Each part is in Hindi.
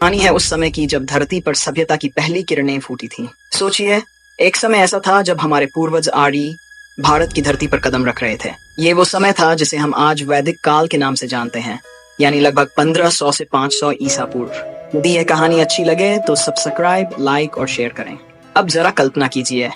कहानी है उस समय की जब धरती पर सभ्यता की पहली किरणें फूटी थीं। सोचिए, एक समय ऐसा था जब हमारे पूर्वज आर्य भारत की धरती पर कदम रख रहे थे। ये वो समय था जिसे हम आज वैदिक काल के नाम से जानते हैं, यानी लगभग 1500 से 500 ईसा पूर्व। यदि यह कहानी अच्छी लगे तो सब्सक्राइब, लाइक और शेयर करें। अब जरा कल्पना कीजिए,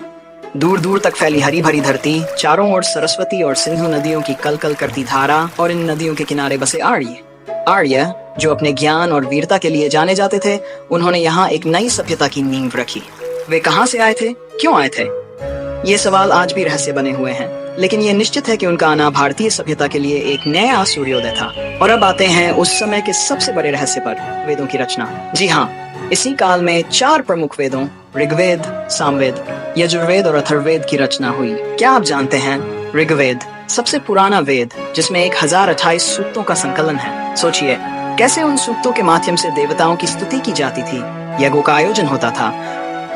दूर दूर तक फैली हरी भरी धरती, चारों ओर सरस्वती और सिंधु नदियों की कल कल करती धारा, और इन नदियों के किनारे बसे आर्य जो अपने ज्ञान और वीरता के लिए जाने जाते थे। उन्होंने यहाँ एक नई सभ्यता की नींव रखी। वे कहाँ से आए थे, क्यों आए थे, ये सवाल आज भी रहस्य बने हुए हैं, लेकिन ये निश्चित है कि उनका आना भारतीय सभ्यता के लिए एक नया सूर्योदय था। और अब आते हैं उस समय के सबसे बड़े रहस्य पर, वेदों की रचना। जी हाँ, इसी काल में 4 प्रमुख वेदों ऋग्वेद, सामवेद, यजुर्वेद और अथर्ववेद की रचना हुई। क्या आप जानते हैं, ऋग्वेद सबसे पुराना वेद जिसमें 1028 सूक्तों का संकलन है। सोचिए, कैसे उन सूक्तों के माध्यम से देवताओं की स्तुति की जाती थी, यज्ञों का आयोजन होता था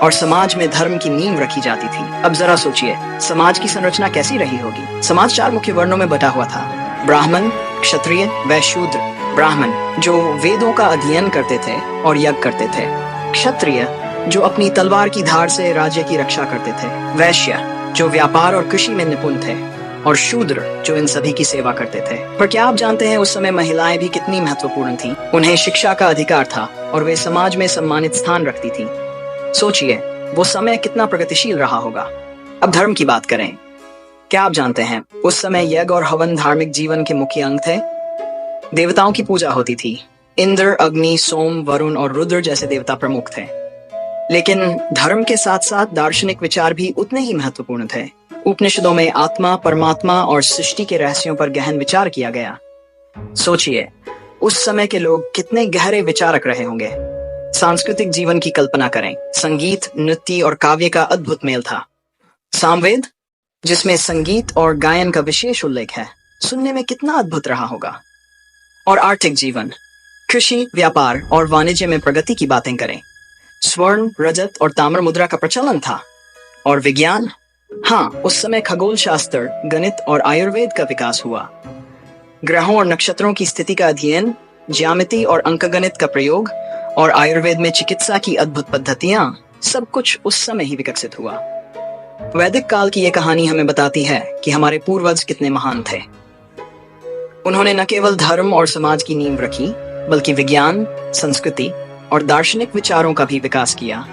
और समाज में धर्म की नींव रखी जाती थी। अब जरा सोचिए, समाज की संरचना कैसी रही होगी। समाज 4 मुख्य वर्णों में बटा हुआ था, ब्राह्मण, क्षत्रिय, वैश्य, शूद्र। ब्राह्मण जो वेदों का अध्ययन करते थे और यज्ञ करते थे, क्षत्रिय जो अपनी तलवार की धार से राज्य की रक्षा करते थे, वैश्य जो व्यापार और कृषि में निपुण थे, और शूद्र जो इन सभी की सेवा करते थे। पर क्या आप जानते हैं उस समय महिलाएं भी कितनी महत्वपूर्ण थीं? उन्हें शिक्षा का अधिकार था और वे समाज में सम्मानित स्थान रखती थीं। सोचिए, वो समय कितना प्रगतिशील रहा होगा। अब धर्म की बात करें। क्या आप जानते हैं उस समय यज्ञ और हवन धार्मिक जीवन के मुख्य अंग थे। देवताओं की पूजा होती थी। इंद्र, अग्नि, सोम, वरुण और रुद्र जैसे देवता प्रमुख थे। लेकिन धर्म के साथ साथ दार्शनिक विचार भी उतने ही महत्वपूर्ण थे। उपनिषदों में आत्मा, परमात्मा और सृष्टि के रहस्यों पर गहन विचार किया गया। सोचिए, उस समय के लोग कितने गहरे विचारक रहे होंगे। सांस्कृतिक जीवन की कल्पना करें। संगीत, नृत्य और काव्य का अद्भुत मेल था। सामवेद जिसमें संगीत और गायन का विशेष उल्लेख है, सुनने में कितना अद्भुत रहा होगा। और आर्थिक जीवन, कृषि, व्यापार और वाणिज्य में प्रगति की बातें करें। स्वर्ण, रजत और ताम्र मुद्रा का प्रचलन था। और विज्ञान, हाँ, उस समय खगोल शास्त्र, गणित और आयुर्वेद का विकास हुआ। ग्रहों और नक्षत्रों की स्थिति का अध्ययन, ज्यामिति और अंकगणित का प्रयोग और आयुर्वेद में चिकित्सा की अद्भुत पद्धतियां, सब कुछ उस समय ही विकसित हुआ। वैदिक काल की यह कहानी हमें बताती है कि हमारे पूर्वज कितने महान थे। उन्होंने न केवल धर्म और समाज की नींव रखी, बल्कि विज्ञान, संस्कृति और दार्शनिक विचारों का भी विकास किया।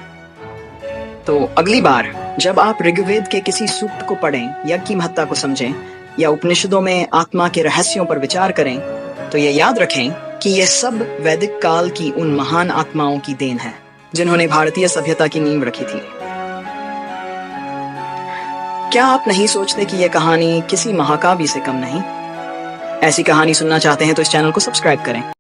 तो अगली बार जब आप ऋग्वेद के किसी सूक्त को पढ़ें, यज्ञ की महत्ता को समझें या उपनिषदों में आत्मा के रहस्यों पर विचार करें, तो ये याद रखें कि ये सब वैदिक काल की उन महान आत्माओं की देन है जिन्होंने भारतीय सभ्यता की नींव रखी थी। क्या आप नहीं सोचते कि यह कहानी किसी महाकाव्य से कम नहीं? ऐसी कहानी सुनना चाहते हैं तो इस चैनल को सब्सक्राइब करें।